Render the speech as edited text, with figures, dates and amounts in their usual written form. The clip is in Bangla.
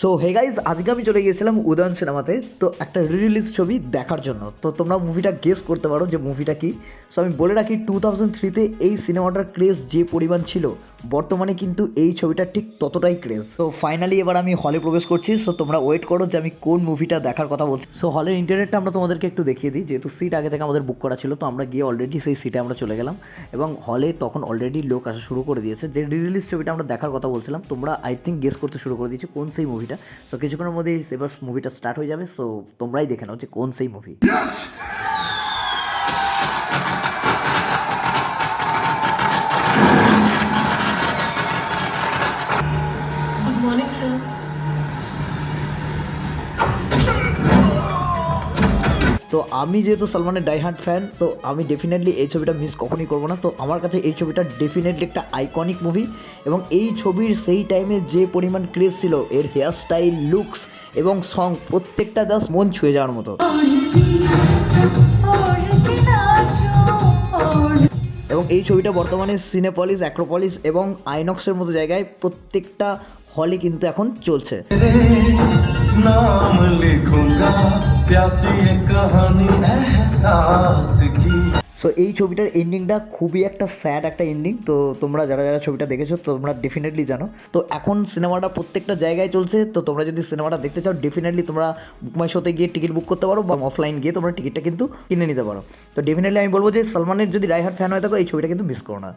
সো হে গাইজ, আজকে আমি চলে গিয়েছিলাম উদয়ন সিনেমাতে তো একটা রিলিজ ছবি দেখার জন্য। তো তোমরা মুভিটা গেস করতে পারো যে মুভিটা কি। সো আমি বলে রাখি 2003-তে এই সিনেমাটার ক্রেজ যে পরিমাণ ছিল, বর্তমানে কিন্তু এই ছবিটা ঠিক ততটাই ক্রেজ। তো ফাইনালি এবার আমি হলে প্রবেশ করছি। সো তোমরা ওয়েট করো যে আমি কোন মুভিটা দেখার কথা বলছি। সো হলের ইন্টারনেটটা আমরা তোমাদেরকে একটু দেখিয়ে দিই, যেহেতু সিট আগে থেকে আমাদের বুক করা ছিল। তো আমরা গিয়ে অলরেডি সেই সিটে আমরা চলে গেলাম এবং হলে তখন অলরেডি লোক আসা শুরু করে দিয়েছে। যে রিলিজ ছবিটা আমরা দেখার কথা বলছিলাম, তোমরা আই থিঙ্ক গেস করতে শুরু করে দিয়েছে কোন সেই মুভিটা। সো কিছুক্ষণের মধ্যেই এবার মুভিটা স্টার্ট হয়ে যাবে। সো তোমরাই দেখে নাও যে কোন সেই মুভি। Good morning, sir. তো আমি যেহেতু সালমানের ডাইহার্ড ফ্যান, তো আমি ডেফিনেটলি এই ছবিটা মিস কখনই করবো না। তো আমার কাছে এই ছবিটা ডেফিনেটলি একটা আইকনিক মুভি এবং এই ছবির সেই টাইমে যে পরিমাণ ক্রেজ ছিল, এর হেয়ার স্টাইল, লুকস এবং সং প্রত্যেকটা জাস্ট মন ছুঁয়ে যাওয়ার মতো। এবং এই ছবিটা বর্তমানে সিনেপলিস, অ্যাক্রোপলিস এবং আইনক্সের মতো জায়গায় প্রত্যেকটা হলে কিন্তু এখন চলছে। नाम लिखूंगा प्यासी ये कहानी एहसास की। সো এই ছবিটার এন্ডিংটা খুবই একটা স্যাড একটা এন্ডিং। তো তোমরা যারা যারা ছবিটা দেখেছো তোমরা ডেফিনেটলি জানো। তো এখন সিনেমাটা প্রত্যেকটা জায়গায় চলছে। তো তোমরা যদি সিনেমাটা দেখতে চাও ডেফিনেটলি তোমরা বুক মাই শোতে গিয়ে টিকিট বুক করতে পারো বা অফলাইন গিয়ে তোমরা টিকিটটা কিন্তু কিনে নিতে পারো। তো ডেফিনেটলি আমি বলবো যে সালমানের যদি ডাইহার্ড ফ্যান হয়ে থাকো এই ছবিটা কিন্তু মিস করো না।